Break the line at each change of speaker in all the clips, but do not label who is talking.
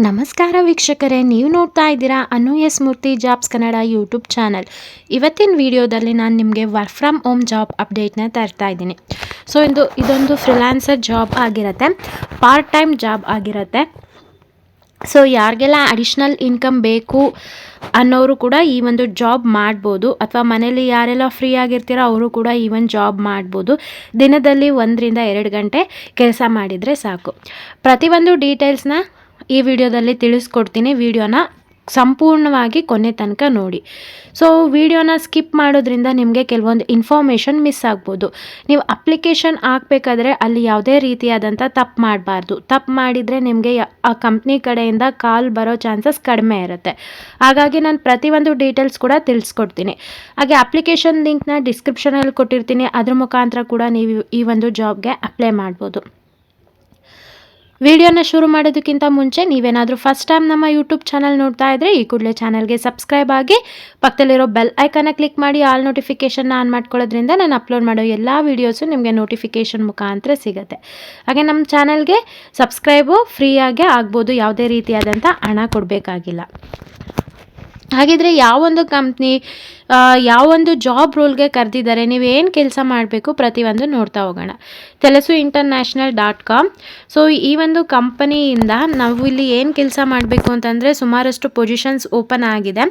ನಮಸ್ಕಾರ ವೀಕ್ಷಕರೇ, ನೀವು ನೋಡ್ತಾ ಇದ್ದೀರಾ ಅನು ಎಸ್ ಮೂರ್ತಿ ಜಾಬ್ಸ್ ಕನ್ನಡ ಯೂಟ್ಯೂಬ್ ಚಾನಲ್. ಇವತ್ತಿನ ವಿಡಿಯೋದಲ್ಲಿ ನಾನು ನಿಮಗೆ ವರ್ಕ್ ಫ್ರಮ್ ಹೋಮ್ ಜಾಬ್ ಅಪ್ಡೇಟ್ನ ತರ್ತಾ ಇದ್ದೀನಿ. ಸೊ ಇದೊಂದು ಫ್ರೀಲಾನ್ಸರ್ ಜಾಬ್ ಆಗಿರುತ್ತೆ, ಪಾರ್ಟ್ ಟೈಮ್ ಜಾಬ್ ಆಗಿರುತ್ತೆ. ಸೊ ಯಾರಿಗೆಲ್ಲ ಅಡಿಷ್ನಲ್ ಇನ್ಕಮ್ ಬೇಕು ಅನ್ನೋರು ಕೂಡ ಈ ಒಂದು ಜಾಬ್ ಮಾಡ್ಬೋದು, ಅಥವಾ ಮನೇಲಿ ಯಾರೆಲ್ಲ ಫ್ರೀ ಆಗಿರ್ತೀರೋ ಅವರು ಕೂಡ ಈ ಒಂದು ಜಾಬ್ ಮಾಡ್ಬೋದು. ದಿನದಲ್ಲಿ 1-2 ಗಂಟೆ ಕೆಲಸ ಮಾಡಿದರೆ ಸಾಕು. ಪ್ರತಿಯೊಂದು ಡೀಟೇಲ್ಸ್ನ ಈ ವಿಡಿಯೋದಲ್ಲಿ ತಿಳಿಸ್ಕೊಡ್ತೀನಿ. ವಿಡಿಯೋನ ಸಂಪೂರ್ಣವಾಗಿ ಕೊನೆ ತನಕ ನೋಡಿ. ಸೊ ವಿಡಿಯೋನ ಸ್ಕಿಪ್ ಮಾಡೋದ್ರಿಂದ ನಿಮಗೆ ಕೆಲವೊಂದು ಇನ್ಫಾರ್ಮೇಷನ್ ಮಿಸ್ ಆಗ್ಬೋದು. ನೀವು ಅಪ್ಲಿಕೇಶನ್ ಹಾಕಬೇಕಾದ್ರೆ ಅಲ್ಲಿ ಯಾವುದೇ ರೀತಿಯಾದಂಥ ತಪ್ಪು ಮಾಡಬಾರ್ದು. ತಪ್ಪು ಮಾಡಿದರೆ ನಿಮಗೆ ಆ ಕಂಪ್ನಿ ಕಡೆಯಿಂದ ಕಾಲ್ ಬರೋ ಚಾನ್ಸಸ್ ಕಡಿಮೆ ಇರುತ್ತೆ. ಹಾಗಾಗಿ ನಾನು ಪ್ರತಿಯೊಂದು ಡೀಟೇಲ್ಸ್ ಕೂಡ ತಿಳಿಸ್ಕೊಡ್ತೀನಿ. ಹಾಗೆ ಅಪ್ಲಿಕೇಶನ್ ಲಿಂಕ್ನ ಡಿಸ್ಕ್ರಿಪ್ಷನಲ್ಲಿ ಕೊಟ್ಟಿರ್ತೀನಿ, ಅದ್ರ ಮುಖಾಂತರ ಕೂಡ ನೀವು ಈ ಒಂದು ಜಾಬ್ಗೆ ಅಪ್ಲೈ ಮಾಡ್ಬೋದು. ವಿಡಿಯೋನ ಶುರು ಮಾಡೋದಕ್ಕಿಂತ ಮುಂಚೆ ನೀವೇನಾದರೂ ಫಸ್ಟ್ ಟೈಮ್ ನಮ್ಮ ಯೂಟ್ಯೂಬ್ ಚಾನಲ್ ನೋಡ್ತಾ ಇದ್ದರೆ ಈ ಕೂಡಲೇ ಚಾನಲ್ಗೆ ಸಬ್ಸ್ಕ್ರೈಬ್ ಆಗಿ ಪಕ್ಕದಲ್ಲಿರೋ ಬೆಲ್ ಐಕನ್ನ ಕ್ಲಿಕ್ ಮಾಡಿ ಆಲ್ ನೋಟಿಫಿಕೇಷನ್ನ ಆನ್ ಮಾಡ್ಕೊಳ್ಳೋದ್ರಿಂದ ನಾನು ಅಪ್ಲೋಡ್ ಮಾಡೋ ಎಲ್ಲ ವೀಡಿಯೋಸು ನಿಮಗೆ ನೋಟಿಫಿಕೇಷನ್ ಮುಖಾಂತರ ಸಿಗುತ್ತೆ. ಹಾಗೆ ನಮ್ಮ ಚಾನಲ್ಗೆ ಸಬ್ಸ್ಕ್ರೈಬು ಫ್ರೀಯಾಗೆ ಆಗ್ಬೋದು, ಯಾವುದೇ ರೀತಿಯಾದಂಥ ಹಣ ಕೊಡಬೇಕಾಗಿಲ್ಲ. ಹಾಗಿದ್ರೆ ಯಾವೊಂದು ಕಂಪ್ನಿ ಯಾವೊಂದು ಜಾಬ್ ರೋಲ್ಗೆ ಕರೆದಿದ್ದಾರೆ, ನೀವೇನು ಕೆಲಸ ಮಾಡಬೇಕು ಪ್ರತಿಯೊಂದು ನೋಡ್ತಾ ಹೋಗೋಣ. telusuinternational.com. ಸೊ ಈ ಒಂದು ಕಂಪನಿಯಿಂದ ನಾವು ಇಲ್ಲಿ ಏನು ಕೆಲಸ ಮಾಡಬೇಕು ಅಂತಂದರೆ ಸುಮಾರಷ್ಟು ಪೊಸಿಷನ್ಸ್ ಓಪನ್ ಆಗಿದೆ.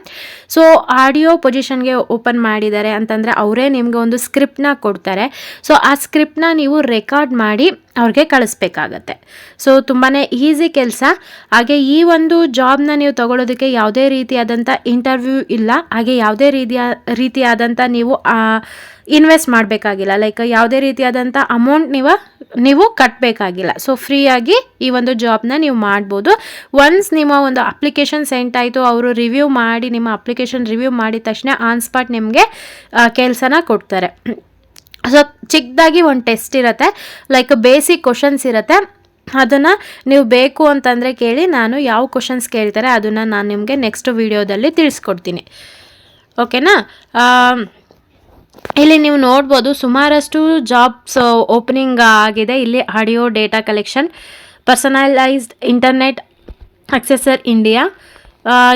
ಸೊ ಆಡಿಯೋ ಪೊಸಿಷನ್ಗೆ ಓಪನ್ ಮಾಡಿದ್ದಾರೆ ಅಂತಂದರೆ ಅವರೇ ನಿಮಗೆ ಒಂದು ಸ್ಕ್ರಿಪ್ಟ್ನ ಕೊಡ್ತಾರೆ. ಸೊ ಆ ಸ್ಕ್ರಿಪ್ಟ್ನ ನೀವು ರೆಕಾರ್ಡ್ ಮಾಡಿ ಅವ್ರಿಗೆ ಕಳಿಸ್ಬೇಕಾಗತ್ತೆ. ಸೊ ತುಂಬಾ ಈಸಿ ಕೆಲಸ. ಹಾಗೆ ಈ ಒಂದು ಜಾಬ್ನ ನೀವು ತಗೊಳ್ಳೋದಕ್ಕೆ ಯಾವುದೇ ರೀತಿಯಾದಂಥ ಇಂಟರ್ವ್ಯೂ ಇಲ್ಲ, ಹಾಗೆ ಯಾವುದೇ ರೀತಿಯಾದಂಥ ನೀವು ಇನ್ವೆಸ್ಟ್ ಮಾಡಬೇಕಾಗಿಲ್ಲ. ಲೈಕ್ ಯಾವುದೇ ರೀತಿಯಾದಂಥ ಅಮೌಂಟ್ ನೀವು ಕಟ್ಟಬೇಕಾಗಿಲ್ಲ. ಸೊ ಫ್ರೀಯಾಗಿ ಈ ಒಂದು ಜಾಬ್ನ ನೀವು ಮಾಡ್ಬೋದು. ಒನ್ಸ್ ನಿಮ್ಮ ಒಂದು ಅಪ್ಲಿಕೇಶನ್ ಸೆಂಟ್ ಆಯಿತು, ಅವರು ರಿವ್ಯೂ ಮಾಡಿ ನಿಮ್ಮ ಅಪ್ಲಿಕೇಶನ್ ರಿವ್ಯೂ ಮಾಡಿದ ತಕ್ಷಣ ಆನ್ ಸ್ಪಾಟ್ ನಿಮಗೆ ಕೆಲಸನ ಕೊಡ್ತಾರೆ. ಸೊ ಚಿಕ್ಕದಾಗಿ ಒಂದು ಟೆಸ್ಟ್ ಇರುತ್ತೆ, ಲೈಕ್ ಬೇಸಿಕ್ ಕ್ವಶನ್ಸ್ ಇರುತ್ತೆ. ಅದನ್ನು ನೀವು ಬೇಕು ಅಂತಂದರೆ ಕೇಳಿ, ನಾನು ಯಾವ ಕ್ವಶನ್ಸ್ ಕೇಳ್ತಾರೆ ಅದನ್ನು ನಾನು ನಿಮಗೆ ನೆಕ್ಸ್ಟ್ ವಿಡಿಯೋದಲ್ಲಿ ತಿಳಿಸ್ಕೊಡ್ತೀನಿ. ಓಕೆನಾ? ಇಲ್ಲಿ ನೀವು ನೋಡ್ಬೋದು ಸುಮಾರಷ್ಟು ಜಾಬ್ಸ್ ಓಪನಿಂಗ್ ಆಗಿದೆ. ಇಲ್ಲಿ audio data collection, personalized internet assessor India,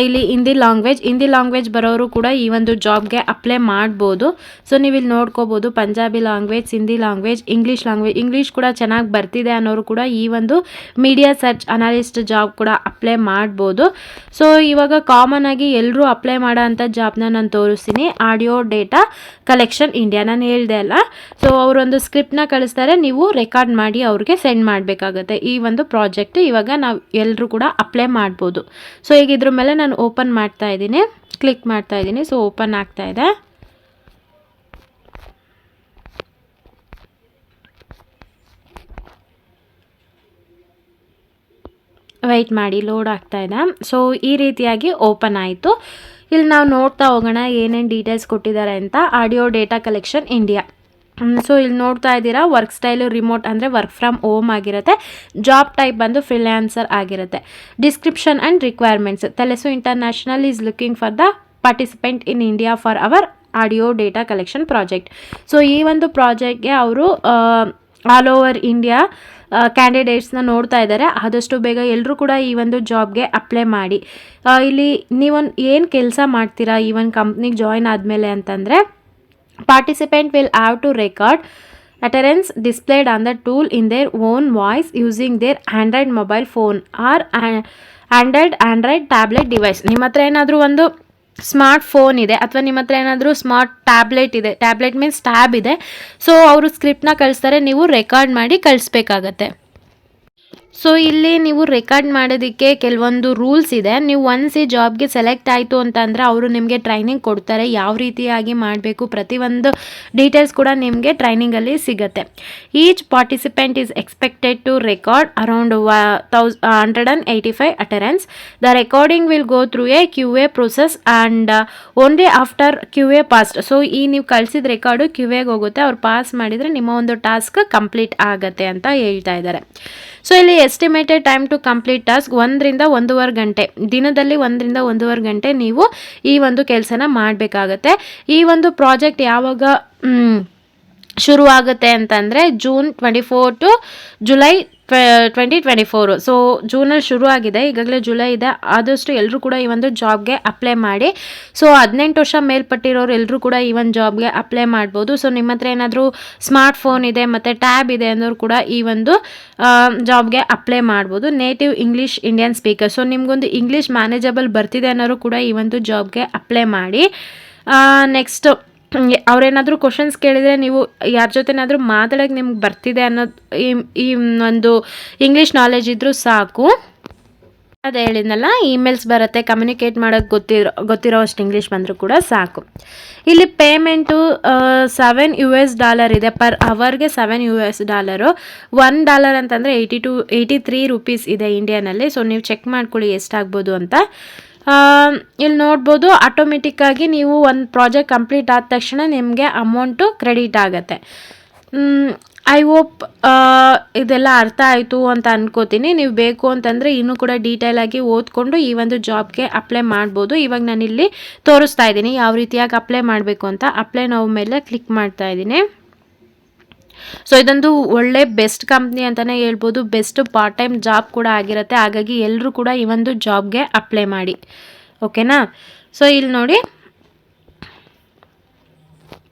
ಇಲ್ಲಿ ಹಿಂದಿ ಲ್ಯಾಂಗ್ವೇಜ್ ಬರೋರು ಕೂಡ ಈ ಒಂದು ಜಾಬ್ಗೆ ಅಪ್ಲೈ ಮಾಡ್ಬೋದು. ಸೊ ನೀವು ಇಲ್ಲಿ ನೋಡ್ಕೋಬೋದು Punjabi language, Sindhi language, English ಕೂಡ ಚೆನ್ನಾಗಿ ಬರ್ತಿದೆ ಅನ್ನೋರು ಕೂಡ ಈ ಒಂದು ಮೀಡಿಯಾ ಸರ್ಚ್ ಅನಾಲಿಸ್ಟ್ ಜಾಬ್ ಕೂಡ ಅಪ್ಲೈ ಮಾಡ್ಬೋದು. ಸೊ ಇವಾಗ ಕಾಮನ್ ಆಗಿ ಎಲ್ಲರೂ ಅಪ್ಲೈ ಮಾಡೋ ಅಂಥ ಜಾಬ್ನ ನಾನು ತೋರಿಸ್ತೀನಿ. ಆಡಿಯೋ ಡೇಟಾ ಕಲೆಕ್ಷನ್ ಇಂಡಿಯಾ ನಾನು ಹೇಳ್ದೆ ಅಲ್ಲ. ಸೊ ಅವರೊಂದು ಸ್ಕ್ರಿಪ್ಟ್ನ ಕಳಿಸ್ತಾರೆ, ನೀವು ರೆಕಾರ್ಡ್ ಮಾಡಿ ಅವ್ರಿಗೆ ಸೆಂಡ್ ಮಾಡಬೇಕಾಗತ್ತೆ. ಈ ಒಂದು ಪ್ರಾಜೆಕ್ಟ್ ಇವಾಗ ನಾವು ಎಲ್ಲರೂ ಕೂಡ ಅಪ್ಲೈ ಮಾಡ್ಬೋದು. ಸೊ ಈಗ ಇದ್ರ ಮೇಲೆ ನಾನು ಓಪನ್ ಮಾಡ್ತಾ ಇದ್ದೀನಿ, ಕ್ಲಿಕ್ ಮಾಡ್ತಾ ಇದ್ದೀನಿ. ಸೊ ಓಪನ್ ಆಗ್ತಾ ಇದೆ. ವೆಯ್ಟ್ ಮಾಡಿ, ಲೋಡ್ ಆಗ್ತಾ ಇದೆ. ಸೊ ಈ ರೀತಿಯಾಗಿ ಓಪನ್ ಆಯಿತು. ಇಲ್ಲಿ ನಾವು ನೋಡ್ತಾ ಹೋಗೋಣ ಏನೇನು ಡೀಟೇಲ್ಸ್ ಕೊಟ್ಟಿದ್ದಾರೆ ಅಂತ. Audio data collection India. So ಇಲ್ಲಿ ನೋಡ್ತಾ ಇದ್ದೀರಾ ವರ್ಕ್ ಸ್ಟೈಲು ರಿಮೋಟ್ ಅಂದರೆ ವರ್ಕ್ ಫ್ರಮ್ ಹೋಮ್ ಆಗಿರುತ್ತೆ. ಜಾಬ್ ಟೈಪ್ ಬಂದು ಫ್ರೀಲ್ಯಾನ್ಸರ್ ಆಗಿರುತ್ತೆ. Description and requirements. TELUS International is looking for the participant in India for our audio data collection project. So ಈ ಒಂದು ಪ್ರಾಜೆಕ್ಟ್ಗೆ ಅವರು ಆಲ್ ಓವರ್ ಇಂಡಿಯಾ ಕ್ಯಾಂಡಿಡೇಟ್ಸ್ನ ನೋಡ್ತಾ ಇದ್ದಾರೆ. ಆದಷ್ಟು ಬೇಗ ಎಲ್ಲರೂ ಕೂಡ ಈ ಒಂದು ಜಾಬ್ಗೆ ಅಪ್ಲೈ ಮಾಡಿ. ಇಲ್ಲಿ ನೀವೊಂದು ಏನು ಕೆಲಸ ಮಾಡ್ತೀರಾ ಈ ಒಂದು ಕಂಪ್ನಿಗೆ ಜಾಯ್ನ್ ಆದಮೇಲೆ ಅಂತಂದರೆ, participant will have to record attendance displayed on the tool in their own voice using their Android mobile phone or Android tablet device. ನಿಮ್ಮ ಹತ್ರ ಏನಾದರೂ ಒಂದು ಸ್ಮಾರ್ಟ್ ಫೋನ್ ಇದೆ ಅಥವಾ ನಿಮ್ಮ ಹತ್ರ ಏನಾದರೂ ಸ್ಮಾರ್ಟ್ ಟ್ಯಾಬ್ಲೆಟ್ ಇದೆ, ಟ್ಯಾಬ್ಲೆಟ್ ಮೀನ್ಸ್ ಟ್ಯಾಬ್ ಇದೆ. ಸೊ ಅವರು ಸ್ಕ್ರಿಪ್ಟ್ನ ಕಳಿಸ್ತಾರೆ, ನೀವು ರೆಕಾರ್ಡ್ ಮಾಡಿ ಕಳಿಸ್ಬೇಕಾಗತ್ತೆ. ಸೊ ಇಲ್ಲಿ ನೀವು ರೆಕಾರ್ಡ್ ಮಾಡೋದಕ್ಕೆ ಕೆಲವೊಂದು ರೂಲ್ಸ್ ಇದೆ. ನೀವು ಒನ್ಸ್ ಈ ಜಾಬ್ಗೆ ಸೆಲೆಕ್ಟ್ ಆಯಿತು ಅಂತಂದರೆ ಅವರು ನಿಮಗೆ ಟ್ರೈನಿಂಗ್ ಕೊಡ್ತಾರೆ, ಯಾವ ರೀತಿಯಾಗಿ ಮಾಡಬೇಕು ಪ್ರತಿಯೊಂದು ಡೀಟೇಲ್ಸ್ ಕೂಡ ನಿಮಗೆ ಟ್ರೈನಿಂಗಲ್ಲಿ ಸಿಗುತ್ತೆ. Each participant is expected to record around 185 utterances. The recording will go through a QA process and only after QA passed. So ಈ ನೀವು ಕಳಿಸಿದ ರೆಕಾರ್ಡು QAಗೆ ಹೋಗುತ್ತೆ, ಅವ್ರು ಪಾಸ್ ಮಾಡಿದರೆ ನಿಮ್ಮ ಒಂದು ಟಾಸ್ಕ್ ಕಂಪ್ಲೀಟ್ ಆಗುತ್ತೆ ಅಂತ ಹೇಳ್ತಾ ಇದ್ದಾರೆ. ಸೊ ಇಲ್ಲಿ estimated time to complete task 1-1.5 ಗಂಟೆ. ದಿನದಲ್ಲಿ 1-1.5 ಗಂಟೆ ನೀವು ಈ ಒಂದು ಕೆಲಸನ ಮಾಡಬೇಕಾಗತ್ತೆ. ಈ ಒಂದು ಪ್ರಾಜೆಕ್ಟ್ ಯಾವಾಗ ಶುರುವಾಗುತ್ತೆ ಅಂತಂದರೆ ಜೂನ್ 24 ಟು ಜುಲೈ 2024. ಸೊ ಜೂನಲ್ಲಿ ಶುರು ಆಗಿದೆ, ಈಗಾಗಲೇ ಜುಲೈ ಇದೆ. ಆದಷ್ಟು ಎಲ್ಲರೂ ಕೂಡ ಈ ಒಂದು ಜಾಬ್ಗೆ ಅಪ್ಲೈ ಮಾಡಿ. ಸೊ 18 ವರ್ಷ ಮೇಲ್ಪಟ್ಟಿರೋರು ಎಲ್ಲರೂ ಕೂಡ ಈ ಒಂದು ಜಾಬ್ಗೆ ಅಪ್ಲೈ ಮಾಡ್ಬೋದು. ಸೊ ನಿಮ್ಮ ಹತ್ರ ಏನಾದರೂ ಸ್ಮಾರ್ಟ್ ಫೋನ್ ಇದೆ ಮತ್ತು ಟ್ಯಾಬ್ ಇದೆ ಅನ್ನೋರು ಕೂಡ ಈ ಒಂದು ಜಾಬ್ಗೆ ಅಪ್ಲೈ ಮಾಡ್ಬೋದು. Native English Indian speaker. So ನಿಮಗೊಂದು ಇಂಗ್ಲೀಷ್ ಮ್ಯಾನೇಜಬಲ್ ಬರ್ತಿದೆ ಅನ್ನೋರು ಕೂಡ ಈ ಒಂದು ಜಾಬ್ಗೆ ಅಪ್ಲೈ ಮಾಡಿ. ನೆಕ್ಸ್ಟ್ ಅವ್ರೇನಾದರೂ ಕ್ವಶನ್ಸ್ ಕೇಳಿದರೆ ನೀವು ಯಾರ ಜೊತೆನಾದರೂ ಮಾತಾಡೋಕ್ಕೆ ನಿಮ್ಗೆ ಬರ್ತಿದೆ ಅನ್ನೋದು ಈ ಒಂದು ಇಂಗ್ಲೀಷ್ ನಾಲೆಜ್ ಇದ್ದರೂ ಸಾಕು. ಅದು ಹೇಳಿದ್ನಲ್ಲ, ಇಮೇಲ್ಸ್ ಬರುತ್ತೆ, ಕಮ್ಯುನಿಕೇಟ್ ಮಾಡೋಕ್ಕೆ ಗೊತ್ತಿರೋ ಅಷ್ಟು ಇಂಗ್ಲೀಷ್ ಬಂದರೂ ಕೂಡ ಸಾಕು. ಇಲ್ಲಿ ಪೇಮೆಂಟು $7 ಇದೆ, ಪರ್ ಅವರ್ಗೆ $7. $1 ಅಂತಂದರೆ 83 ರೂಪೀಸ್ ಇದೆ ಇಂಡಿಯಾನಲ್ಲಿ. ಸೊ ನೀವು ಚೆಕ್ ಮಾಡ್ಕೊಳ್ಳಿ ಎಷ್ಟಾಗ್ಬೋದು ಅಂತ. ಇಲ್ಲಿ ನೋಡ್ಬೋದು, ಆಟೋಮೆಟಿಕ್ಕಾಗಿ ನೀವು ಒಂದು ಪ್ರಾಜೆಕ್ಟ್ ಕಂಪ್ಲೀಟ್ ಆದ ತಕ್ಷಣ ನಿಮಗೆ ಅಮೌಂಟು ಕ್ರೆಡಿಟ್ ಆಗುತ್ತೆ. ಐ ಹೋಪ್ ಇದೆಲ್ಲ ಅರ್ಥ ಆಯಿತು ಅಂತ ಅನ್ಕೋತೀನಿ. ನೀವು ಬೇಕು ಅಂತಂದರೆ ಇನ್ನೂ ಕೂಡ ಡೀಟೇಲಾಗಿ ಓದ್ಕೊಂಡು ಈ ಒಂದು ಜಾಬ್ಗೆ ಅಪ್ಲೈ ಮಾಡ್ಬೋದು. ಇವಾಗ ನಾನಿಲ್ಲಿ ತೋರಿಸ್ತಾ ಇದ್ದೀನಿ ಯಾವ ರೀತಿಯಾಗಿ ಅಪ್ಲೈ ಮಾಡಬೇಕು ಅಂತ. ಅಪ್ಲೈ ನಾವು ಮೇಲೆ ಕ್ಲಿಕ್ ಮಾಡ್ತಾ ಇದ್ದೀನಿ. ಸೊ ಇದೊಂದು ಒಳ್ಳೆ ಬೆಸ್ಟ್ ಕಂಪ್ನಿ ಅಂತಲೇ ಹೇಳ್ಬೋದು. ಬೆಸ್ಟ್ ಪಾರ್ಟ್ ಟೈಮ್ ಜಾಬ್ ಕೂಡ ಆಗಿರುತ್ತೆ. ಹಾಗಾಗಿ ಎಲ್ಲರೂ ಕೂಡ ಈ ಒಂದು ಜಾಬ್ಗೆ ಅಪ್ಲೈ ಮಾಡಿ, ಓಕೆನಾ. ಸೊ ಇಲ್ಲಿ ನೋಡಿ,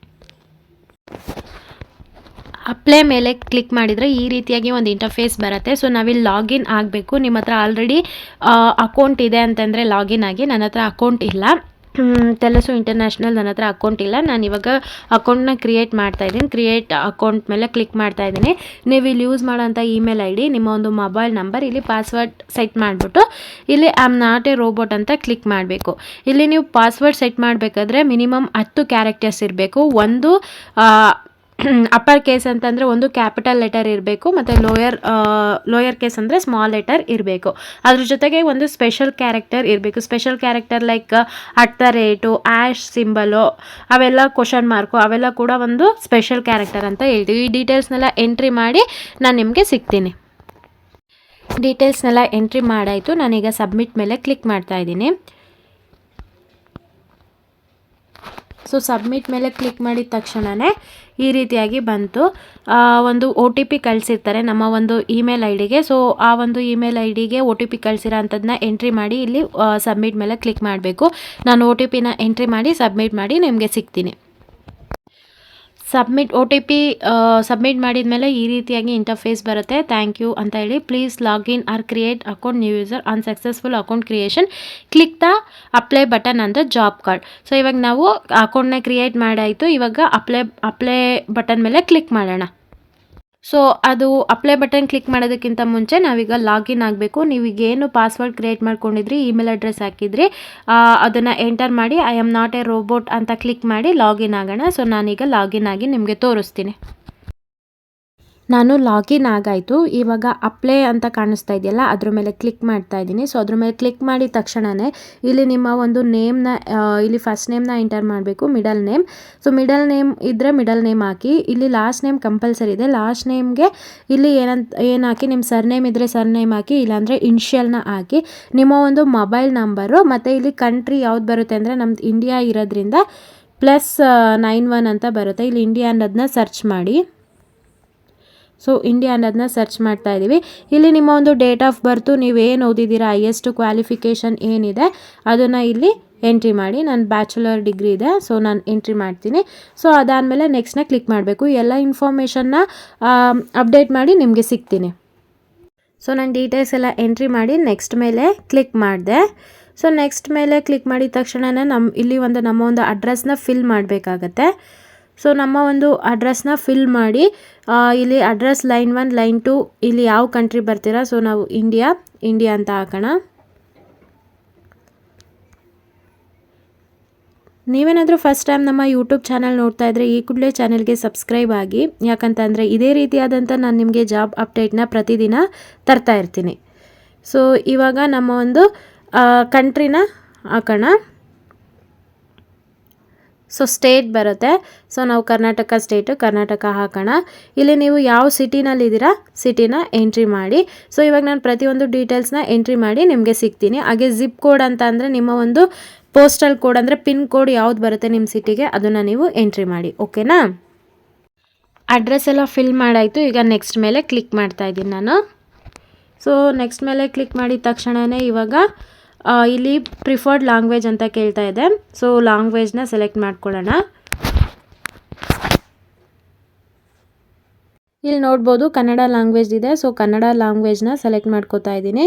ಅಪ್ಲೈ ಮೇಲೆ ಕ್ಲಿಕ್ ಮಾಡಿದರೆ ಈ ರೀತಿಯಾಗಿ ಒಂದು ಇಂಟರ್ಫೇಸ್ ಬರುತ್ತೆ. ಸೊ ನಾವಿಲ್ಲಿ ಲಾಗಿನ್ ಆಗಬೇಕು. ನಿಮ್ಮ ಹತ್ರ ಆಲ್ರೆಡಿ ಅಕೌಂಟ್ ಇದೆ ಅಂತಂದರೆ ಲಾಗಿನ್ ಆಗಿ. ನನ್ನ ಹತ್ರ ಅಕೌಂಟ್ ಇಲ್ಲ, ತೆಲಸು ಇಂಟರ್ನ್ಯಾಷನಲ್ ನನ್ನ ಹತ್ರ ಅಕೌಂಟ್ ಇಲ್ಲ. ನಾನು ಇವಾಗ ಅಕೌಂಟ್ನ ಕ್ರಿಯೇಟ್ ಮಾಡ್ತಾಯಿದ್ದೀನಿ. ಕ್ರಿಯೇಟ್ ಅಕೌಂಟ್ ಮೇಲೆ ಕ್ಲಿಕ್ ಮಾಡ್ತಾಯಿದ್ದೀನಿ. ನೀವು ಇಲ್ಲಿ ಯೂಸ್ ಮಾಡೋಂಥ ಇಮೇಲ್ ಐ ಡಿ, ನಿಮ್ಮ ಒಂದು ಮೊಬೈಲ್ ನಂಬರ್, ಇಲ್ಲಿ ಪಾಸ್ವರ್ಡ್ ಸೆಟ್ ಮಾಡಿಬಿಟ್ಟು ಇಲ್ಲಿ I am not a robot ಅಂತ ಕ್ಲಿಕ್ ಮಾಡಬೇಕು. ಇಲ್ಲಿ ನೀವು ಪಾಸ್ವರ್ಡ್ ಸೆಟ್ ಮಾಡಬೇಕಾದ್ರೆ ಮಿನಿಮಮ್ 10 ಕ್ಯಾರೆಕ್ಟರ್ಸ್ ಇರಬೇಕು. ಒಂದು ಅಪ್ಪರ್ ಕೇಸ್ ಅಂತಂದರೆ ಒಂದು ಕ್ಯಾಪಿಟಲ್ ಲೆಟರ್ ಇರಬೇಕು, ಮತ್ತು ಲೋಯರ್ ಕೇಸ್ ಅಂದರೆ ಸ್ಮಾಲ್ ಲೆಟರ್ ಇರಬೇಕು. ಅದ್ರ ಜೊತೆಗೆ ಒಂದು ಸ್ಪೆಷಲ್ ಕ್ಯಾರೆಕ್ಟರ್ ಇರಬೇಕು. Special character like @ ash symbol, ಅವೆಲ್ಲ ಕ್ವಶನ್ ಮಾರ್ಕು, ಅವೆಲ್ಲ ಕೂಡ ಒಂದು ಸ್ಪೆಷಲ್ ಕ್ಯಾರೆಕ್ಟರ್ ಅಂತ ಹೇಳ್ತೀವಿ. ಈ ಡೀಟೇಲ್ಸ್ನೆಲ್ಲ ಎಂಟ್ರಿ ಮಾಡಿ ನಾನು ನಿಮಗೆ ಸಿಗ್ತೀನಿ. ಡೀಟೇಲ್ಸ್ನೆಲ್ಲ ಎಂಟ್ರಿ ಮಾಡಾಯಿತು. ನಾನೀಗ ಸಬ್ಮಿಟ್ ಮೇಲೆ ಕ್ಲಿಕ್ ಮಾಡ್ತಾ ಇದ್ದೀನಿ. ಸೊ ಸಬ್ಮಿಟ್ ಮೇಲೆ ಕ್ಲಿಕ್ ಮಾಡಿದ ತಕ್ಷಣವೇ ಈ ರೀತಿಯಾಗಿ ಬಂತು. ಒಂದು OTP ಕಳಿಸಿರ್ತಾರೆ ನಮ್ಮ ಒಂದು ಇಮೇಲ್ ಐ ಡಿಗೆ. ಸೊ ಆ ಒಂದು ಇಮೇಲ್ ಐ ಡಿಗೆ OTP ಕಳಿಸಿರೋ ಅಂಥದ್ದನ್ನ ಎಂಟ್ರಿ ಮಾಡಿ ಇಲ್ಲಿ ಸಬ್ಮಿಟ್ ಮೇಲೆ ಕ್ಲಿಕ್ ಮಾಡಬೇಕು. ನಾನು OTPನ ಎಂಟ್ರಿ ಮಾಡಿ ಸಬ್ಮಿಟ್ ಮಾಡಿ ನಿಮಗೆ ಸಿಗ್ತೀನಿ. OTP ಸಬ್ಮಿಟ್ ಮಾಡಿದ ಮೇಲೆ ಈ ರೀತಿಯಾಗಿ ಇಂಟರ್ಫೇಸ್ ಬರುತ್ತೆ. ಥ್ಯಾಂಕ್ ಯು ಅಂತ ಹೇಳಿ, please login or create account new user unsuccessful account creation, click the apply button ಅಂತ ಜಾಬ್ ಕಾರ್ಡ್. ಸೊ ಇವಾಗ ನಾವು ಅಕೌಂಟ್ನ ಕ್ರಿಯೇಟ್ ಮಾಡಾಯಿತು. ಇವಾಗ ಅಪ್ಲೈ ಬಟನ್ ಮೇಲೆ ಕ್ಲಿಕ್ ಮಾಡೋಣ. ಸೊ ಅದು ಅಪ್ಲೈ ಬಟನ್ ಕ್ಲಿಕ್ ಮಾಡೋದಕ್ಕಿಂತ ಮುಂಚೆ ನಾವೀಗ ಲಾಗಿನ್ ಆಗಬೇಕು. ನೀವೀಗೇನು ಪಾಸ್ವರ್ಡ್ ಕ್ರಿಯೇಟ್ ಮಾಡ್ಕೊಂಡಿದ್ರಿ, ಇಮೇಲ್ ಅಡ್ರೆಸ್ ಹಾಕಿದ್ರಿ, ಅದನ್ನು ಎಂಟರ್ ಮಾಡಿ I am not a robot ಅಂತ ಕ್ಲಿಕ್ ಮಾಡಿ ಲಾಗಿನ್ ಆಗೋಣ. ಸೊ ನಾನೀಗ ಲಾಗಿನ್ ಆಗಿ ನಿಮಗೆ ತೋರಿಸ್ತೀನಿ. ನಾನು ಲಾಗಿನ್ ಆಗಾಯಿತು. ಇವಾಗ ಅಪ್ಲೈ ಅಂತ ಕಾಣಿಸ್ತಾ ಇದೆಯಲ್ಲ, ಅದ್ರ ಮೇಲೆ ಕ್ಲಿಕ್ ಮಾಡ್ತಾ ಇದ್ದೀನಿ. ಸೊ ಅದ್ರ ಮೇಲೆ ಕ್ಲಿಕ್ ಮಾಡಿದ ತಕ್ಷಣವೇ ಇಲ್ಲಿ ನಿಮ್ಮ ಒಂದು ನೇಮ್ನ, ಇಲ್ಲಿ ಫಸ್ಟ್ ನೇಮ್ನ ಎಂಟರ್ ಮಾಡಬೇಕು, middle name. So middle name ಇದ್ದರೆ ಮಿಡಲ್ ನೇಮ್ ಹಾಕಿ. ಇಲ್ಲಿ ಲಾಸ್ಟ್ ನೇಮ್ ಕಂಪಲ್ಸರಿ ಇದೆ. ಲಾಸ್ಟ್ ನೇಮ್ಗೆ ಇಲ್ಲಿ ಏನು ಹಾಕಿ, ನಿಮ್ಮ ಸರ್ನೇಮ್ ಇದ್ದರೆ ಸರ್ನೇಮ್ ಹಾಕಿ, ಇಲ್ಲಾಂದರೆ ಇನ್ಷಿಯಲ್ನ ಹಾಕಿ. ನಿಮ್ಮ ಒಂದು ಮೊಬೈಲ್ ನಂಬರು ಮತ್ತು ಇಲ್ಲಿ ಕಂಟ್ರಿ ಯಾವ್ದು ಬರುತ್ತೆ ಅಂದರೆ ನಮ್ದು ಇಂಡಿಯಾ ಇರೋದ್ರಿಂದ +91 ಅಂತ ಬರುತ್ತೆ. ಇಲ್ಲಿ ಇಂಡಿಯಾ ಅನ್ನೋದನ್ನ ಸರ್ಚ್ ಮಾಡಿ. ಸೊ ಇಂಡಿಯಾ ಅನ್ನೋದನ್ನ ಸರ್ಚ್ ಮಾಡ್ತಾ ಇದ್ದೀವಿ. ಇಲ್ಲಿ ನಿಮ್ಮ ಒಂದು ಡೇಟ್ ಆಫ್ ಬರ್ತು, ನೀವೇನು ಓದಿದ್ದೀರಾ, ಹೈಯೆಸ್ಟ್ ಕ್ವಾಲಿಫಿಕೇಷನ್ ಏನಿದೆ ಅದನ್ನು ಇಲ್ಲಿ ಎಂಟ್ರಿ ಮಾಡಿ. ನನ್ನ ಬ್ಯಾಚುಲರ್ ಡಿಗ್ರಿ ಇದೆ, ಸೊ ನಾನು ಎಂಟ್ರಿ ಮಾಡ್ತೀನಿ. ಸೊ ಅದಾದಮೇಲೆ ನೆಕ್ಸ್ಟ್ನ ಕ್ಲಿಕ್ ಮಾಡಬೇಕು. ಎಲ್ಲ ಇನ್ಫಾರ್ಮೇಷನ್ನ ಅಪ್ಡೇಟ್ ಮಾಡಿ ನಿಮಗೆ ಸಿಗ್ತೀನಿ. ಸೊ ನಾನು ಡೀಟೇಲ್ಸ್ ಎಲ್ಲ ಎಂಟ್ರಿ ಮಾಡಿ ನೆಕ್ಸ್ಟ್ ಮೇಲೆ ಕ್ಲಿಕ್ ಮಾಡಿದೆ. ಸೊ ನೆಕ್ಸ್ಟ್ ಮೇಲೆ ಕ್ಲಿಕ್ ಮಾಡಿದ ತಕ್ಷಣ ಇಲ್ಲಿ ನಮ್ಮ ಒಂದು ಅಡ್ರೆಸ್ನ ಫಿಲ್ ಮಾಡಬೇಕಾಗತ್ತೆ. ಸೊ ನಮ್ಮ ಒಂದು ಅಡ್ರೆಸ್ನ ಫಿಲ್ ಮಾಡಿ ಇಲ್ಲಿ ಅಡ್ರೆಸ್ ಲೈನ್ 1 ಲೈನ್ 2 ಇಲ್ಲಿ ಯಾವ ಕಂಟ್ರಿ ಬರ್ತೀರಾ, ಸೊ ನಾವು ಇಂಡಿಯಾ ಅಂತ ಹಾಕೋಣ. ನೀವೇನಾದರೂ ಫಸ್ಟ್ ಟೈಮ್ ನಮ್ಮ ಯೂಟ್ಯೂಬ್ ಚಾನಲ್ ನೋಡ್ತಾ ಇದ್ದರೆ ಈ ಕೂಡಲೇ ಚಾನಲ್ಗೆ ಸಬ್ಸ್ಕ್ರೈಬ್ ಆಗಿ. ಯಾಕಂತಂದರೆ ಇದೇ ರೀತಿಯಾದಂಥ ನಾನು ನಿಮಗೆ ಜಾಬ್ ಅಪ್ಡೇಟ್ನ ಪ್ರತಿದಿನ ತರ್ತಾ ಇರ್ತೀನಿ. ಸೊ ಇವಾಗ ನಮ್ಮ ಒಂದು ಕಂಟ್ರಿನ ಹಾಕೋಣ. ಸೊ ಸ್ಟೇಟ್ ಬರುತ್ತೆ. ಸೊ ನಾವು ಕರ್ನಾಟಕ ಹಾಕೋಣ. ಇಲ್ಲಿ ನೀವು ಯಾವ ಸಿಟಿನಲ್ಲಿದ್ದೀರಾ ಸಿಟಿನ ಎಂಟ್ರಿ ಮಾಡಿ. ಸೊ ಇವಾಗ ನಾನು ಪ್ರತಿಯೊಂದು ಡೀಟೇಲ್ಸ್ನ ಎಂಟ್ರಿ ಮಾಡಿ ನಿಮಗೆ ಸಿಗ್ತೀನಿ. ಹಾಗೆ ಜಿಪ್ ಕೋಡ್ ಅಂತ ಅಂದರೆ ನಿಮ್ಮ ಒಂದು ಪೋಸ್ಟಲ್ ಕೋಡ್ ಅಂದರೆ ಪಿನ್ ಕೋಡ್ ಯಾವ್ದು ಬರುತ್ತೆ ನಿಮ್ಮ ಸಿಟಿಗೆ, ಅದನ್ನು ನೀವು ಎಂಟ್ರಿ ಮಾಡಿ. ಓಕೆನಾ. ಅಡ್ರೆಸ್ ಎಲ್ಲ ಫಿಲ್ ಮಾಡಾಯಿತು. ಈಗ ನೆಕ್ಸ್ಟ್ ಮೇಲೆ ಕ್ಲಿಕ್ ಮಾಡ್ತಾ ಇದ್ದೀನಿ ನಾನು. ಸೊ ನೆಕ್ಸ್ಟ್ ಮೇಲೆ ಕ್ಲಿಕ್ ಮಾಡಿದ ತಕ್ಷಣವೇ ಇವಾಗ ಇಲ್ಲಿ ಪ್ರಿಫರ್ಡ್ ಲ್ಯಾಂಗ್ವೇಜ್ ಅಂತ ಕೇಳ್ತಾ ಇದೆ. ಸೊ ಲ್ಯಾಂಗ್ವೇಜ್ನ ಸೆಲೆಕ್ಟ್ ಮಾಡ್ಕೊಳ್ಳೋಣ. ಇಲ್ಲಿ ನೋಡ್ಬೋದು ಕನ್ನಡ ಲ್ಯಾಂಗ್ವೇಜ್ ಇದೆ. ಸೊ ಕನ್ನಡ ಲ್ಯಾಂಗ್ವೇಜ್ನ ಸೆಲೆಕ್ಟ್ ಮಾಡ್ಕೋತಾ ಇದ್ದೀನಿ.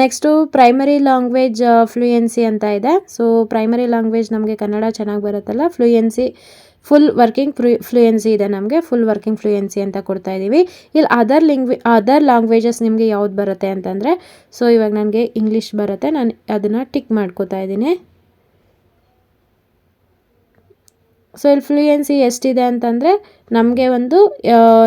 ನೆಕ್ಸ್ಟು ಪ್ರೈಮರಿ ಲ್ಯಾಂಗ್ವೇಜ್ ಫ್ಲೂಯೆನ್ಸಿ ಅಂತ ಇದೆ. ಸೊ ಪ್ರೈಮರಿ ಲ್ಯಾಂಗ್ವೇಜ್ ನಮಗೆ ಕನ್ನಡ ಚೆನ್ನಾಗಿ ಬರುತ್ತಲ್ಲ, ಫ್ಲೂಯೆನ್ಸಿ ಫುಲ್ ವರ್ಕಿಂಗ್ ಫ್ಲೂಯೆನ್ಸಿ ಇದೆ, ನಮಗೆ ಫುಲ್ ವರ್ಕಿಂಗ್ ಫ್ಲೂಯೆನ್ಸಿ ಅಂತ ಕೊಡ್ತಾ ಇದ್ದೀವಿ. ಇಲ್ಲಿ ಅದರ್ ಲ್ಯಾಂಗ್ವೇಜಸ್ ನಿಮಗೆ ಯಾವ್ದು ಬರುತ್ತೆ ಅಂತಂದರೆ, ಸೊ ಇವಾಗ ನನಗೆ ಇಂಗ್ಲೀಷ್ ಬರುತ್ತೆ, ನಾನು ಅದನ್ನು ಟಿಕ್ ಮಾಡ್ಕೋತಾ ಇದ್ದೀನಿ. ಸೊ ಇಲ್ಲಿ ಫ್ಲೂಯೆನ್ಸಿ ಎಷ್ಟಿದೆ ಅಂತಂದರೆ ನಮಗೆ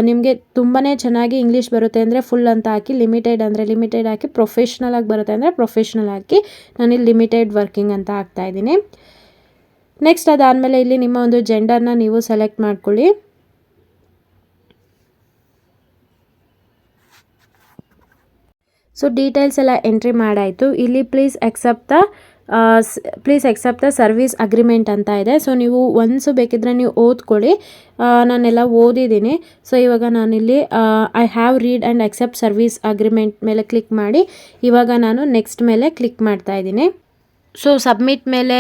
ನಿಮಗೆ ತುಂಬಾ ಚೆನ್ನಾಗಿ ಇಂಗ್ಲೀಷ್ ಬರುತ್ತೆ ಅಂದರೆ ಫುಲ್ ಅಂತ ಹಾಕಿ, ಲಿಮಿಟೆಡ್ ಅಂದರೆ ಲಿಮಿಟೆಡ್ ಹಾಕಿ, ಪ್ರೊಫೆಷ್ನಲ್ ಆಗಿ ಬರುತ್ತೆ ಅಂದರೆ ಪ್ರೊಫೆಷ್ನಲ್ ಹಾಕಿ ನಾನಿಲ್ಲಿ ಲಿಮಿಟೆಡ್ ವರ್ಕಿಂಗ್ ಅಂತ ಹಾಕ್ತಾ ಇದ್ದೀನಿ. ನೆಕ್ಸ್ಟ್ ಅದಾದಮೇಲೆ ಇಲ್ಲಿ ನಿಮ್ಮ ಒಂದು ಜೆಂಡರ್ನ ನೀವು ಸೆಲೆಕ್ಟ್ ಮಾಡ್ಕೊಳ್ಳಿ. ಸೊ ಡೀಟೇಲ್ಸ್ ಎಲ್ಲ ಎಂಟ್ರಿ ಮಾಡಾಯಿತು. ಇಲ್ಲಿ please accept the service agreement ಅಂತ ಇದೆ. ಸೊ ನೀವು ಒನ್ಸು ಬೇಕಿದ್ರೆ ನೀವು ಓದ್ಕೊಳ್ಳಿ, ನಾನೆಲ್ಲ ಓದಿದ್ದೀನಿ. ಸೊ ಇವಾಗ ನಾನಿಲ್ಲಿ I have read and accept service agreement ಮೇಲೆ ಕ್ಲಿಕ್ ಮಾಡಿ ಇವಾಗ ನಾನು ನೆಕ್ಸ್ಟ್ ಮೇಲೆ ಕ್ಲಿಕ್ ಮಾಡ್ತಾ ಇದ್ದೀನಿ. ಸೊ ಸಬ್ಮಿಟ್ ಮೇಲೆ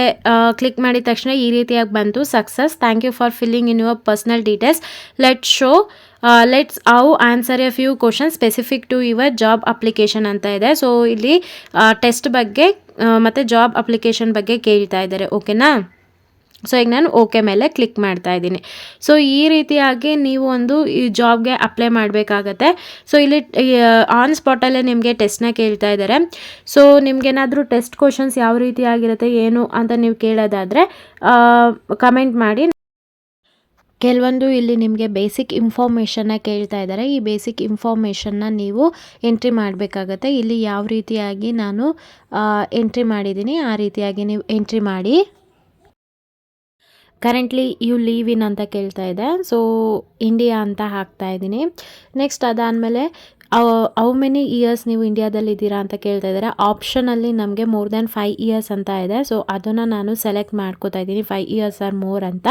ಕ್ಲಿಕ್ ಮಾಡಿದ ತಕ್ಷಣ ಈ ರೀತಿಯಾಗಿ ಬಂತು, success, thank you for filling in your personal details, let's answer a few questions specific to your job application ಅಂತ ಇದೆ. ಸೊ ಇಲ್ಲಿ ಟೆಸ್ಟ್ ಬಗ್ಗೆ ಮತ್ತು ಜಾಬ್ ಅಪ್ಲಿಕೇಶನ್ ಬಗ್ಗೆ ಕೇಳ್ತಾ ಇದ್ದಾರೆ. ಓಕೆನಾ? ಸೊ ಈಗ ನಾನು ಓಕೆ ಮೇಲೆ ಕ್ಲಿಕ್ ಮಾಡ್ತಾ ಇದ್ದೀನಿ. ಸೊ ಈ ರೀತಿಯಾಗಿ ನೀವು ಈ ಜಾಬ್ಗೆ ಅಪ್ಲೈ ಮಾಡಬೇಕಾಗತ್ತೆ. ಸೊ ಇಲ್ಲಿ ಆನ್ ಸ್ಪಾಟಲ್ಲೇ ನಿಮಗೆ ಟೆಸ್ಟ್ನ ಕೇಳ್ತಾ ಇದ್ದಾರೆ. ಸೊ ನಿಮ್ಗೇನಾದರೂ ಟೆಸ್ಟ್ ಕ್ವಶನ್ಸ್ ಯಾವ ರೀತಿಯಾಗಿರುತ್ತೆ ಏನು ಅಂತ ನೀವು ಕೇಳೋದಾದರೆ ಕಮೆಂಟ್ ಮಾಡಿ. ಕೆಲವೊಂದು ಇಲ್ಲಿ ನಿಮಗೆ ಬೇಸಿಕ್ ಇನ್ಫಾರ್ಮೇಷನ್ನ ಕೇಳ್ತಾ ಇದ್ದಾರೆ. ಈ ಬೇಸಿಕ್ ಇನ್ಫಾರ್ಮೇಷನ್ನ ನೀವು ಎಂಟ್ರಿ ಮಾಡಬೇಕಾಗತ್ತೆ. ಇಲ್ಲಿ ಯಾವ ರೀತಿಯಾಗಿ ನಾನು ಎಂಟ್ರಿ ಮಾಡಿದ್ದೀನಿ ಆ ರೀತಿಯಾಗಿ ನೀವು ಎಂಟ್ರಿ ಮಾಡಿ. ಕರೆಂಟ್ಲಿ ಯು ಲೀವ್ ಇನ್ ಅಂತ ಕೇಳ್ತಾ ಇದೆ. ಸೊ ಇಂಡಿಯಾ ಅಂತ ಹಾಕ್ತಾ ಇದ್ದೀನಿ. ನೆಕ್ಸ್ಟ್ ಅದಾದಮೇಲೆ ಹೌ ಮೆನಿ ಇಯರ್ಸ್ ನೀವು ಇಂಡಿಯಾದಲ್ಲಿ ಇದ್ದೀರಾ ಅಂತ ಕೇಳ್ತಾ ಇದ್ದಾರೆ. ಆಪ್ಷನಲ್ಲಿ ನಮಗೆ ಮೋರ್ ದ್ಯಾನ್ 5 ಇಯರ್ಸ್ ಅಂತ ಇದೆ. ಸೊ ಅದನ್ನು ನಾನು ಸೆಲೆಕ್ಟ್ ಮಾಡ್ಕೋತಾ ಇದ್ದೀನಿ, 5 ಇಯರ್ಸ್ ಆರ್ ಮೋರ್ ಅಂತ.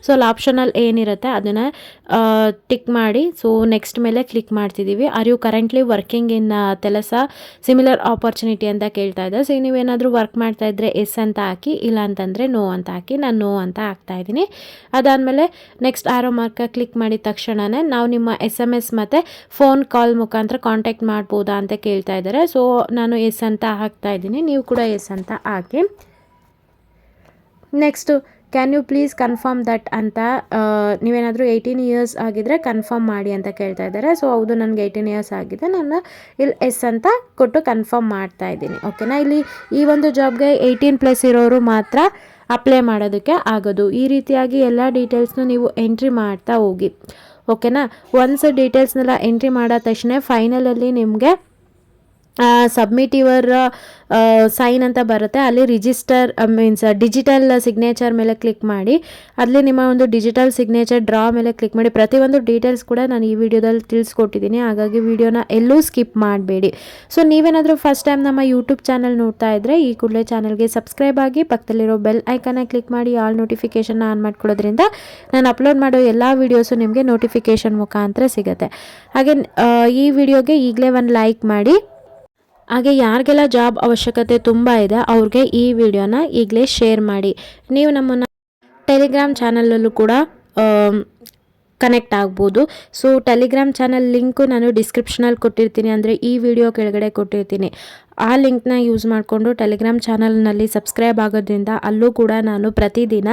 ಸೊ ಅಲ್ಲಿ ಆಪ್ಷನಲ್ಲಿ ಏನಿರುತ್ತೆ ಅದನ್ನು ಟಿಕ್ ಮಾಡಿ. ಸೊ ನೆಕ್ಸ್ಟ್ ಮೇಲೆ ಕ್ಲಿಕ್ ಮಾಡ್ತಿದ್ದೀವಿ. Are you currently working in TELUS similar opportunity ಅಂತ ಕೇಳ್ತಾ ಇದೆ. ಸೊ ನೀವೇನಾದರೂ ವರ್ಕ್ ಮಾಡ್ತಾ ಇದ್ದರೆ ಎಸ್ ಅಂತ ಹಾಕಿ, ಇಲ್ಲ ಅಂತಂದರೆ ನೋ ಅಂತ ಹಾಕಿ. ನಾನು ನೋ ಅಂತ ಹಾಕ್ತಾ ಇದ್ದೀನಿ. ಅದಾದಮೇಲೆ ನೆಕ್ಸ್ಟ್ ಆರೋ ಮಾರ್ಕ ಕ್ಲಿಕ್ ಮಾಡಿದ ತಕ್ಷಣವೇ ನಾವು ನಿಮ್ಮ SMS ಮತ್ತು ಫೋನ್ ಕಾಲ್ ಮುಖಾಂತರ ಕಾಂಟ್ಯಾಕ್ಟ್ ಮಾಡ್ಬೋದಾ ಅಂತ ಕೇಳ್ತಾ ಇದ್ದಾರೆ. ಸೊ ನಾನು ಎಸ್ ಅಂತ ಹಾಕ್ತಾ ಇದ್ದೀನಿ, ನೀವು ಕೂಡ ಎಸ್ ಅಂತ ಹಾಕಿ. Next can you please confirm that ಅಂತ ನೀವೇನಾದರೂ 18 ಇಯರ್ಸ್ ಆಗಿದ್ದರೆ ಕನ್ಫರ್ಮ್ ಮಾಡಿ ಅಂತ ಕೇಳ್ತಾ ಇದ್ದಾರೆ. ಸೊ ಹೌದು, ನನಗೆ 18 ಇಯರ್ಸ್ ಆಗಿದೆ, ನಾನು ಇಲ್ಲಿ ಎಸ್ ಅಂತ ಕೊಟ್ಟು ಕನ್ಫರ್ಮ್ ಮಾಡ್ತಾ ಇದ್ದೀನಿ. ಓಕೆನಾ? ಇಲ್ಲಿ ಈ ಒಂದು ಜಾಬ್ಗೆ 18+ ಇರೋರು ಮಾತ್ರ ಅಪ್ಲೈ ಮಾಡೋದಕ್ಕೆ ಆಗೋದು. ಈ ರೀತಿಯಾಗಿ ಎಲ್ಲ ಡೀಟೇಲ್ಸ್ನು ನೀವು ಎಂಟ್ರಿ ಮಾಡ್ತಾ ಹೋಗಿ. ಓಕೆನಾ? ಒನ್ಸ್ ಡೀಟೇಲ್ಸ್ನೆಲ್ಲ ಎಂಟ್ರಿ ಮಾಡಿದ ತಕ್ಷಣ ಫೈನಲಲ್ಲಿ ನಿಮಗೆ ಸಬ್ಮಿಟ್ ಯುವರ್ ಸೈನ್ ಅಂತ ಬರುತ್ತೆ. ಅಲ್ಲಿ ರಿಜಿಸ್ಟರ್ ಮೀನ್ಸ್ ಡಿಜಿಟಲ್ ಸಿಗ್ನೇಚರ್ ಮೇಲೆ ಕ್ಲಿಕ್ ಮಾಡಿ. ಅಲ್ಲಿ ನಿಮ್ಮ ಒಂದು ಡಿಜಿಟಲ್ ಸಿಗ್ನೇಚರ್ ಡ್ರಾ ಮೇಲೆ ಕ್ಲಿಕ್ ಮಾಡಿ. ಪ್ರತಿಯೊಂದು ಡೀಟೇಲ್ಸ್ ಕೂಡ ನಾನು ಈ ವಿಡಿಯೋದಲ್ಲಿ ತಿಳಿಸ್ಕೊಟ್ಟಿದ್ದೀನಿ, ಹಾಗಾಗಿ ವಿಡಿಯೋನ ಎಲ್ಲೂ ಸ್ಕಿಪ್ ಮಾಡಬೇಡಿ. ಸೊ ನೀವೇನಾದರೂ ಫಸ್ಟ್ ಟೈಮ್ ನಮ್ಮ ಯೂಟ್ಯೂಬ್ ಚಾನಲ್ ನೋಡ್ತಾ ಇದ್ದರೆ ಈ ಕೂಡಲೇ ಚಾನಲ್ಗೆ ಸಬ್ಸ್ಕ್ರೈಬ್ ಆಗಿ ಪಕ್ಕದಲ್ಲಿರೋ ಬೆಲ್ ಐಕನ್ನ ಕ್ಲಿಕ್ ಮಾಡಿ ಆಲ್ ನೋಟಿಫಿಕೇಷನ್ನ ಆನ್ ಮಾಡ್ಕೊಳ್ಳೋದ್ರಿಂದ ನಾನು ಅಪ್ಲೋಡ್ ಮಾಡೋ ಎಲ್ಲ ವೀಡಿಯೋಸು ನಿಮಗೆ ನೋಟಿಫಿಕೇಷನ್ ಮುಖಾಂತರ ಸಿಗುತ್ತೆ. ಹಾಗೆ ಈ ವಿಡಿಯೋಗೆ ಈಗಲೇ ಒಂದು ಲೈಕ್ ಮಾಡಿ. ಹಾಗೆ ಯಾರಿಗೆಲ್ಲ ಜಾಬ್ ಅವಶ್ಯಕತೆ ತುಂಬ ಇದೆ ಅವ್ರಿಗೆ ಈ ವಿಡಿಯೋನ ಈಗಲೇ ಶೇರ್ ಮಾಡಿ. ನೀವು ನಮ್ಮನ್ನು ಟೆಲಿಗ್ರಾಮ್ ಚಾನಲಲ್ಲೂ ಕೂಡ ಕನೆಕ್ಟ್ ಆಗ್ಬೋದು. ಸೊ ಟೆಲಿಗ್ರಾಮ್ ಚಾನಲ್ ಲಿಂಕು ನಾನು ಡಿಸ್ಕ್ರಿಪ್ಷನಲ್ಲಿ ಕೊಟ್ಟಿರ್ತೀನಿ, ಅಂದರೆ ಈ ವಿಡಿಯೋ ಕೆಳಗಡೆ ಕೊಟ್ಟಿರ್ತೀನಿ. ಆ ಲಿಂಕ್ನ ಯೂಸ್ ಮಾಡಿಕೊಂಡು ಟೆಲಿಗ್ರಾಮ್ ಚಾನಲ್ನಲ್ಲಿ ಸಬ್ಸ್ಕ್ರೈಬ್ ಆಗೋದ್ರಿಂದ ಅಲ್ಲೂ ಕೂಡ ನಾನು ಪ್ರತಿದಿನ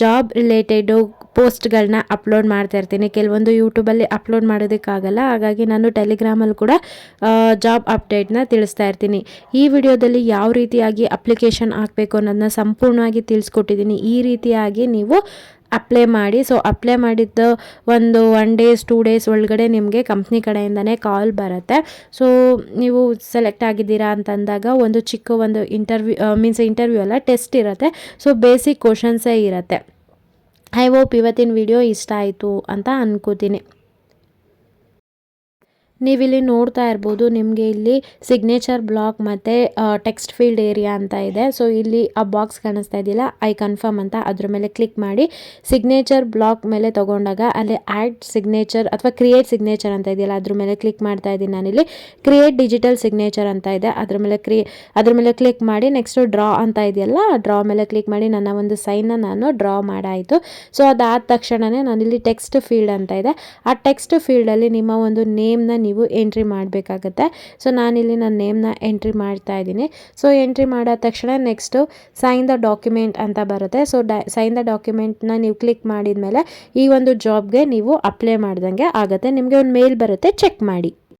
ಜಾಬ್ ರಿಲೇಟೆಡು ಪೋಸ್ಟ್ಗಳನ್ನ ಅಪ್ಲೋಡ್ ಮಾಡ್ತಾ ಇರ್ತೀನಿ. ಕೆಲವೊಂದು ಯೂಟ್ಯೂಬಲ್ಲಿ ಅಪ್ಲೋಡ್ ಮಾಡೋದಕ್ಕಾಗಲ್ಲ, ಹಾಗಾಗಿ ನಾನು ಟೆಲಿಗ್ರಾಮಲ್ಲಿ ಕೂಡ ಜಾಬ್ ಅಪ್ಡೇಟ್ನ ತಿಳಿಸ್ತಾ ಇರ್ತೀನಿ. ಈ ವಿಡಿಯೋದಲ್ಲಿ ಯಾವ ರೀತಿಯಾಗಿ ಅಪ್ಲಿಕೇಶನ್ ಹಾಕಬೇಕು ಅನ್ನೋದನ್ನ ಸಂಪೂರ್ಣವಾಗಿ ತಿಳಿಸ್ಕೊಟ್ಟಿದ್ದೀನಿ. ಈ ರೀತಿಯಾಗಿ ನೀವು ಅಪ್ಲೈ ಮಾಡಿ. ಸೊ ಅಪ್ಲೈ ಮಾಡಿದ್ದು ಒಂದು 1 ಡೇಸ್ 2 ಡೇಸ್ ಒಳಗಡೆ ನಿಮಗೆ ಕಂಪ್ನಿ ಕಡೆಯಿಂದನೇ ಕಾಲ್ ಬರುತ್ತೆ. ಸೊ ನೀವು ಸೆಲೆಕ್ಟ್ ಆಗಿದ್ದೀರಾ ಅಂತಂದಾಗ ಒಂದು ಚಿಕ್ಕ ಒಂದು ಇಂಟರ್ವ್ಯೂ ಅಲ್ಲ, ಟೆಸ್ಟ್ ಇರುತ್ತೆ. ಸೊ ಬೇಸಿಕ್ ಕ್ವಶನ್ಸೇ ಇರುತ್ತೆ. ಐ ಹೋಪ್ ಇವತ್ತಿನ ವಿಡಿಯೋ ಇಷ್ಟ ಆಯಿತು ಅಂತ ಅನ್ಕೋತೀನಿ. ನೀವಿಲ್ಲಿ ನೋಡ್ತಾ ಇರ್ಬೋದು ನಿಮಗೆ ಇಲ್ಲಿ ಸಿಗ್ನೇಚರ್ ಬ್ಲಾಕ್ ಮತ್ತು ಟೆಕ್ಸ್ಟ್ ಫೀಲ್ಡ್ ಏರಿಯಾ ಅಂತ ಇದೆ. ಸೊ ಇಲ್ಲಿ ಆ ಬಾಕ್ಸ್ ಕಾಣಿಸ್ತಾ ಇದೆಯಲ್ಲ ಐ ಕನ್ಫರ್ಮ್ ಅಂತ, ಅದ್ರ ಮೇಲೆ ಕ್ಲಿಕ್ ಮಾಡಿ ಸಿಗ್ನೇಚರ್ ಬ್ಲಾಕ್ ಮೇಲೆ ತಗೊಂಡಾಗ ಅಲ್ಲಿ ಆ್ಯಡ್ ಸಿಗ್ನೇಚರ್ ಅಥವಾ ಕ್ರಿಯೇಟ್ ಸಿಗ್ನೇಚರ್ ಅಂತ ಇದೆಯಲ್ಲ ಅದ್ರ ಮೇಲೆ ಕ್ಲಿಕ್ ಮಾಡ್ತಾ ಇದ್ದೀನಿ. ನಾನಿಲ್ಲಿ ಕ್ರಿಯೇಟ್ ಡಿಜಿಟಲ್ ಸಿಗ್ನೇಚರ್ ಅಂತ ಇದೆ, ಅದ್ರ ಮೇಲೆ ಕ್ಲಿಕ್ ಮಾಡಿ ನೆಕ್ಸ್ಟು ಡ್ರಾ ಅಂತ ಇದೆಯಲ್ಲ ಡ್ರಾ ಮೇಲೆ ಕ್ಲಿಕ್ ಮಾಡಿ ನನ್ನ ಒಂದು ಸೈನ್ನ ನಾನು ಡ್ರಾ ಮಾಡಾಯಿತು. ಸೊ ಅದಾದ ತಕ್ಷಣವೇ ನಾನಿಲ್ಲಿ ಟೆಕ್ಸ್ಟ್ ಫೀಲ್ಡ್ ಅಂತ ಇದೆ, ಆ ಟೆಕ್ಸ್ಟ್ ಫೀಲ್ಡಲ್ಲಿ ನಿಮ್ಮ ಒಂದು ನೇಮ್ನ ನೀವು ಎಂಟ್ರಿ ಮಾಡಬೇಕಾಗತ್ತೆ. ಸೊ ನಾನಿಲ್ಲಿ ನನ್ನ ನೇಮ್ನ ಎಂಟ್ರಿ ಮಾಡ್ತಾ ಇದ್ದೀನಿ. ಸೊ ಎಂಟ್ರಿ ಮಾಡಾದ ತಕ್ಷಣ ನೆಕ್ಸ್ಟು ಸೈನ್ ದ ಡಾಕ್ಯುಮೆಂಟ್ ಅಂತ ಬರುತ್ತೆ. ಸೊ ಸೈನ್ ದ ಡಾಕ್ಯುಮೆಂಟ್ನ ನೀವು ಕ್ಲಿಕ್ ಮಾಡಿದ ಮೇಲೆ ಈ ಒಂದು ಜಾಬ್ಗೆ ನೀವು ಅಪ್ಲೈ ಮಾಡ್ದಂಗೆ ಆಗುತ್ತೆ. ನಿಮಗೆ ಒಂದು ಮೇಲ್ ಬರುತ್ತೆ, ಚೆಕ್ ಮಾಡಿ.